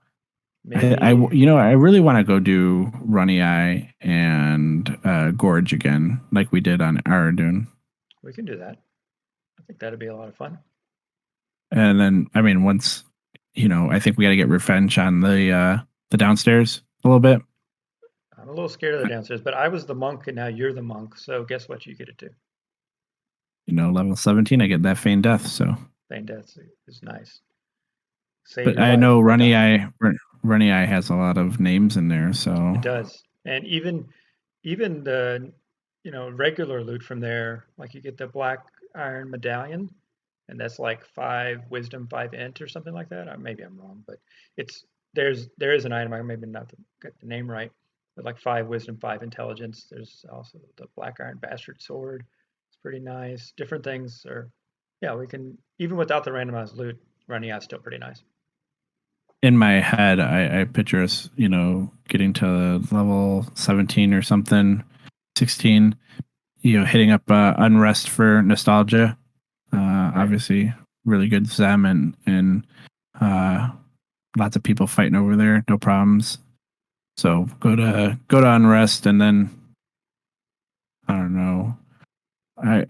S1: maybe
S2: I really want to go do Runny Eye and Gorge again, like we did on Aradun.
S1: we can do that. I think that'd be a lot of fun.
S2: And then, I mean, once, I think we got to get revenge on the downstairs a little bit.
S1: I'm a little scared of the downstairs, but I was the monk and now you're the monk. So guess what? You get it too.
S2: Level 17, I get that feign death. So,
S1: Feign death is nice. Save
S2: but
S1: your
S2: I
S1: life
S2: know
S1: by dying.
S2: Runny Eye has a lot of names in there.
S1: It
S2: So
S1: does. And even the regular loot from there, like you get the black iron medallion, and that's like 5 wisdom, 5 int or something like that. Maybe I'm wrong, but it's there is an item. I maybe not get the name right, but like 5 wisdom, 5 intelligence. There's also the black iron bastard sword. It's pretty nice. Different things are, yeah. We can even without the randomized loot, running out still pretty nice.
S2: in my head, I picture us, getting to level 17 or something, 16, hitting up Unrest for nostalgia.
S1: Right.
S2: Obviously, really good Zem and uh, lots of people fighting over there, no problems. So go to Unrest, and then I don't know.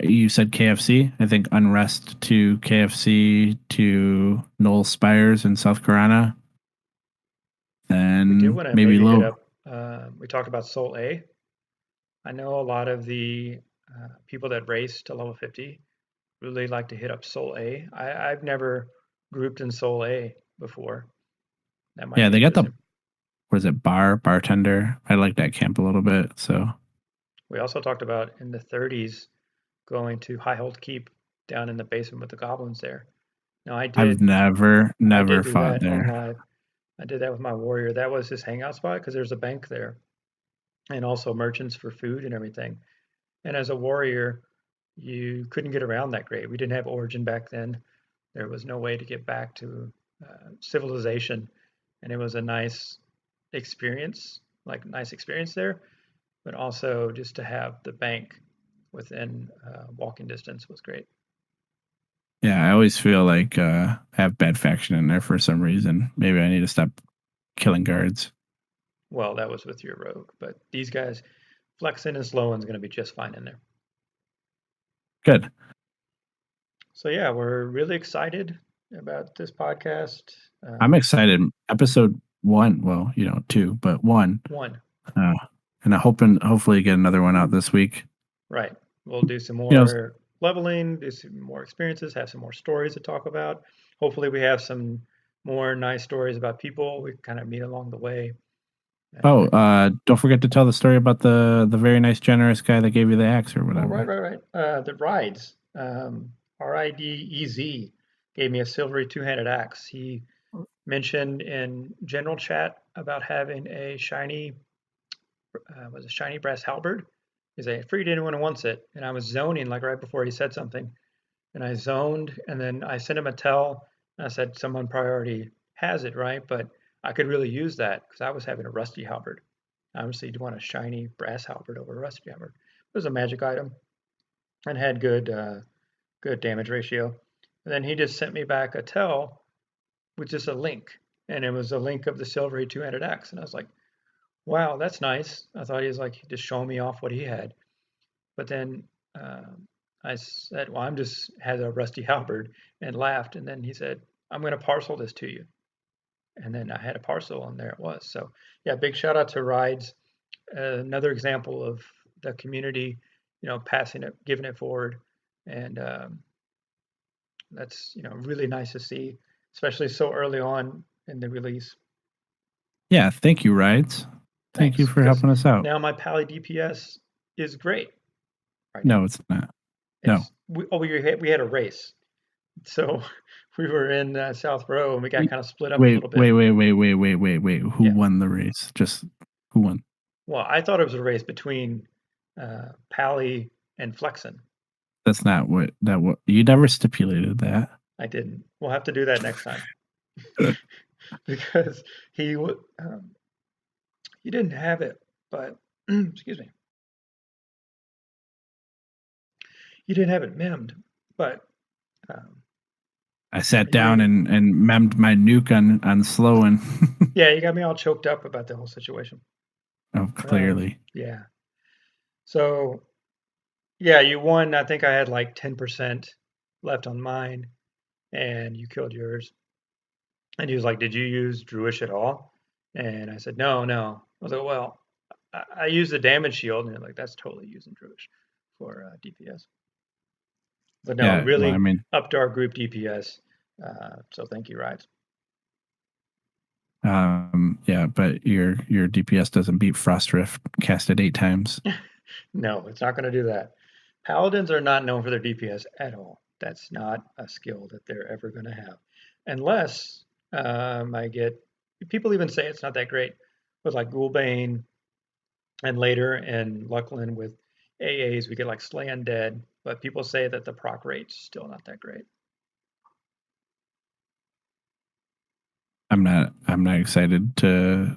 S2: You said KFC. I think Unrest to KFC to Knoll Spires in South Carolina.
S1: We do
S2: Then
S1: want to
S2: maybe
S1: maybe hit
S2: low.
S1: up. We talked about Soul A. I know a lot of the people that race to level 50 really like to hit up Soul A. I've never grouped in Soul A before. That might
S2: Yeah,
S1: be
S2: they got the
S1: interesting.
S2: was it bartender. I like that camp a little bit. So
S1: We also talked about in the 30s going to High Hold Keep down in the basement with the goblins there. Now
S2: I've
S1: I did
S2: never
S1: do
S2: fought
S1: that on
S2: there.
S1: live. I did that with my warrior. That was his hangout spot because there's a bank there and also merchants for food and everything. And as a warrior, you couldn't get around that great. We didn't have Origin back then. There was no way to get back to civilization, and it was a nice experience there. But also just to have the bank within walking distance was great.
S2: Yeah, I always feel like I have bad faction in there for some reason. Maybe I need to stop killing guards.
S1: Well, that was with your rogue, but these guys, Flexin and Sloan's going to be just fine in there.
S2: Good.
S1: So yeah, we're really excited about this podcast.
S2: I'm
S1: Um,
S2: excited. Episode one, well, two, but one.
S1: one,
S2: Uh, and hopefully get another one out this week.
S1: right? We'll do some
S2: You know,
S1: more leveling, do some more experiences, have some more stories to talk about. Hopefully, we have some more nice stories about people we kind of meet along the way.
S2: oh,
S1: And
S2: don't forget to tell the story about the very nice, generous guy that gave you the axe or
S1: oh, right,
S2: whatever.
S1: right, right. The rides. RIDEZ gave me a silvery two-handed axe. He mentioned in general chat about having a shiny, was a shiny brass halberd. He's like, free to anyone who wants it. And I was zoning like right before he said something. And I zoned, and then I sent him a tell. And I said, someone probably already has it, right? But I could really use that because I was having a rusty halberd. Obviously, you'd want a shiny brass halberd over a rusty halberd. It was a magic item and had good damage ratio. And then he just sent me back a tell with just a link, and it was a link of the silvery two-handed axe. And I was like, wow, that's nice. I thought he was like just showing me off what he had. But then I said, well, I'm just had a rusty halberd, and laughed. And then he said, I'm going to parcel this to you. And then I had a parcel, and there it was. So yeah, big shout out to Rides. Another example of the community, passing it, giving it forward, and that's really nice to see, especially so early on in the release.
S2: Yeah, thank you, Rides. Thank you
S1: Thanks,
S2: for
S1: because
S2: helping us out.
S1: now my Pally DPS is great right now.
S2: No, it's not. No.
S1: We had a race, so we were in South Row, and we got kind of split up a
S2: Wait,
S1: little bit.
S2: wait. Who
S1: Yeah.
S2: won the race? Just who won?
S1: Well, I thought it was a race between Pally and Flexen.
S2: That's not what you never stipulated that.
S1: I didn't. We'll have to do that next time because he didn't have it, but excuse me, he didn't have it memmed, but
S2: I sat down and memmed my nuke on slow and
S1: yeah, you got me all choked up about the whole situation.
S2: oh, clearly.
S1: Yeah. So yeah, you won. I think I had like 10% left on mine, and you killed yours. And he was like, "Did you use Druish at all?" And I said, "No, no." I was like, "Well, I used the damage shield," and you're like, "That's totally using Druish for DPS." But no,
S2: Yeah,
S1: really
S2: well, I mean,
S1: upped our group DPS. So thank you, Rides.
S2: yeah, but your DPS doesn't beat Frost Rift casted 8 times.
S1: No, it's not going to do that. Paladins are not known for their DPS at all. That's not a skill that they're ever going to have, unless I get. People even say it's not that great with like Ghoulbane, and later in Luckland with AAs we get like Slay Undead, but people say that the proc rate's still not that great.
S2: I'm not excited to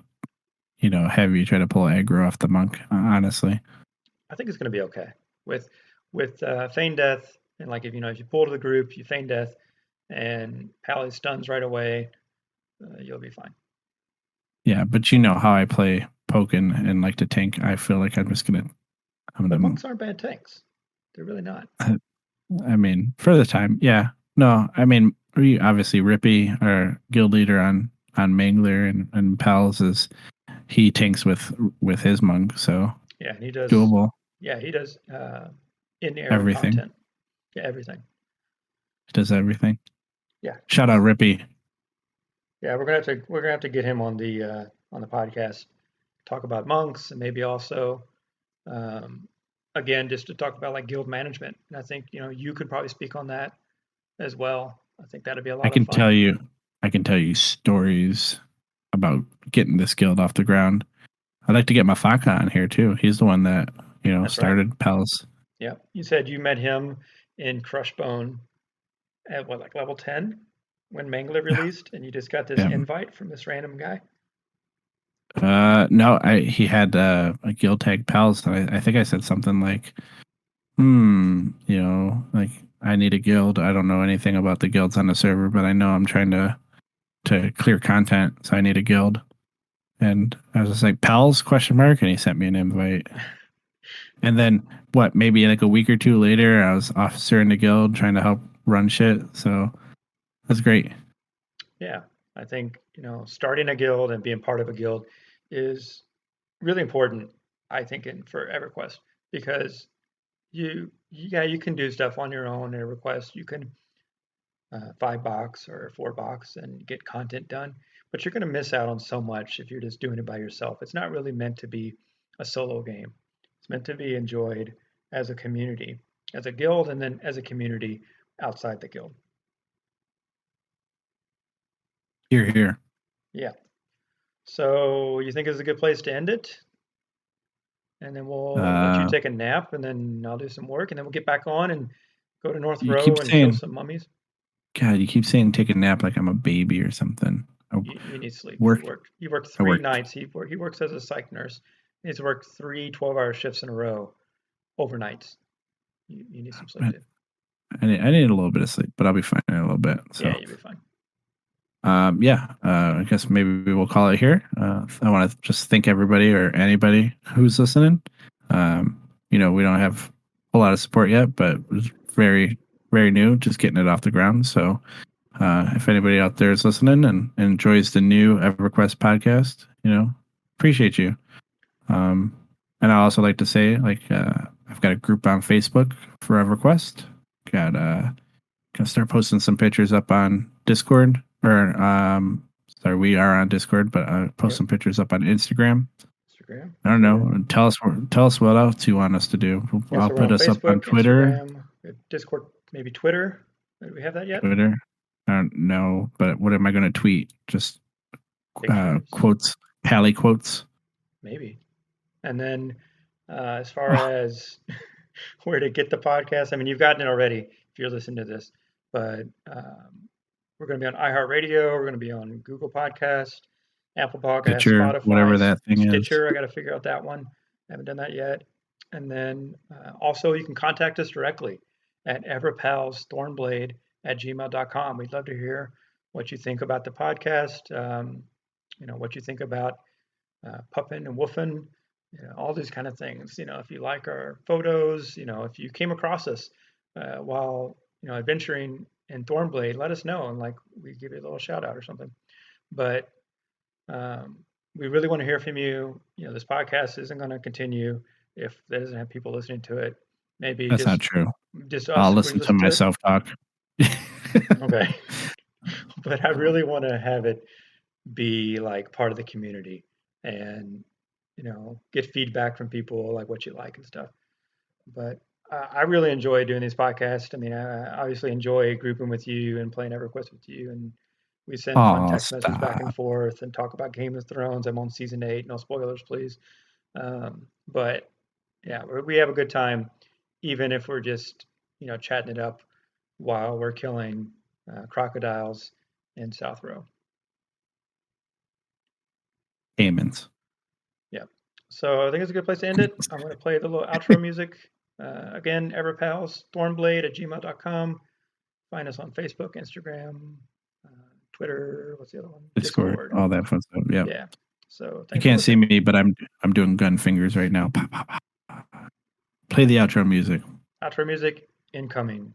S2: have you try to pull aggro off the monk, honestly.
S1: I think it's going to be okay with Feign Death, and like if you pull to the group, you Feign Death, and Pally stuns right away, you'll be fine.
S2: Yeah, but you know how I play Pokin and like to tank. I feel like I'm gonna.
S1: But monks aren't bad tanks. They're really not.
S2: I mean, for the time, yeah. No, I mean, obviously Rippy, our guild leader on Mangler and Pals, is he tanks with his monk, so
S1: yeah, and he does
S2: doable.
S1: Yeah, he does in-air
S2: everything.
S1: content. Yeah, everything.
S2: He does everything.
S1: Yeah.
S2: Shout out Rippy.
S1: Yeah, we're gonna have to get him on the podcast, talk about monks, and maybe also again just to talk about like guild management. And I think you could probably speak on that as well. I think that'd be a lot of fun.
S2: I can tell you stories about getting this guild off the ground. I'd like to get Mafaka on here too. He's the one that started right. Pals.
S1: Yeah, you said you met him in Crushbone at what, like level 10 when Mangler released, and you just got this invite from this random guy.
S2: No, he had a guild tag Pals. I think I said something like, like I need a guild. I don't know anything about the guilds on the server, but I know I'm trying to clear content, so I need a guild. And I was just like, Pals ? And he sent me an invite. And then maybe like a week or two later, I was officer in the guild trying to help run shit. So that's great.
S1: Yeah, I think starting a guild and being part of a guild is really important. I think for EverQuest, because you can do stuff on your own in EverQuest. You can 5-box or 4-box and get content done, but you're going to miss out on so much if you're just doing it by yourself. It's not really meant to be a solo game. It's meant to be enjoyed as a community, as a guild, and then as a community outside the guild.
S2: Hear, hear.
S1: Yeah. So you think it's a good place to end it? And then we'll let you take a nap, and then I'll do some work, and then we'll get back on and go to North Row and kill some mummies.
S2: God, you keep saying take a nap like I'm a baby or something.
S1: You need sleep. You worked 3 nights. He works as a psych nurse. needs to work 3 12-hour shifts in a row overnights. You need some sleep
S2: I
S1: too.
S2: I need a little bit of sleep, but I'll be fine in a little bit.
S1: Yeah,
S2: So
S1: you'll be fine.
S2: yeah, I guess maybe we'll call it here. I want to just thank everybody or anybody who's listening. We don't have a lot of support yet, but it's very, very new, just getting it off the ground. So if anybody out there is listening and enjoys the new EverQuest podcast, appreciate you. And I also like to say, I've got a group on Facebook for EverQuest. Got Gonna start posting some pictures up on Discord, or sorry, we are on Discord, but post
S1: Yep.
S2: some pictures up on Instagram.
S1: Instagram.
S2: I don't
S1: Twitter.
S2: know. Tell us what else you want us to do.
S1: Yeah,
S2: I'll
S1: so we're
S2: put
S1: on
S2: us up on
S1: Facebook,
S2: Twitter.
S1: Instagram, Discord, maybe Twitter. Do we have that yet?
S2: Twitter. I don't know, but what am I going to tweet? Just
S1: Pictures,
S2: quotes, Pally quotes.
S1: maybe. And then as far
S2: Oh,
S1: as where to get the podcast, I mean, you've gotten it already if you're listening to this, but we're going to be on iHeartRadio. We're going to be on Google Podcast, Apple Podcast,
S2: Stitcher,
S1: Spotify,
S2: whatever that thing is.
S1: Stitcher. I got to figure out that one. I haven't done that yet. And then also you can contact us directly at everpalsthornblade@gmail.com. We'd love to hear what you think about the podcast. What you think about puffin and woofing, all these kind of things. If you like our photos, if you came across us while adventuring in Thornblade, let us know and we give you a little shout out or something. But um, we really want to hear from you. This podcast isn't going to continue if there doesn't have people listening to it. Maybe
S2: That's not true.
S1: just
S2: I'll
S1: us if we
S2: listen to
S1: listen to it.
S2: myself talk.
S1: Okay, but I really want to have it be like part of the community and get feedback from people like what you like and stuff. But I really enjoy doing these podcasts. I mean, I obviously enjoy grouping with you and playing EverQuest with you, and we send fun
S2: Oh,
S1: text messages back and
S2: stop.
S1: forth and talk about Game of Thrones. I'm on season 8. No spoilers, please. But yeah, we have a good time, even if we're just chatting it up while we're killing crocodiles in South Row.
S2: Payments.
S1: Yeah. So I think it's a good place to end it. I'm going to play the little outro music. Again, everpals, thornblade@gmail.com. Find us on Facebook, Instagram, Twitter. What's the other one?
S2: Discord,
S1: Discord.
S2: all that fun stuff. Yeah.
S1: Yeah. So
S2: You
S1: thanks for
S2: can't see
S1: listening.
S2: me, but I'm doing gun fingers right now. Play the outro music.
S1: Outro music incoming.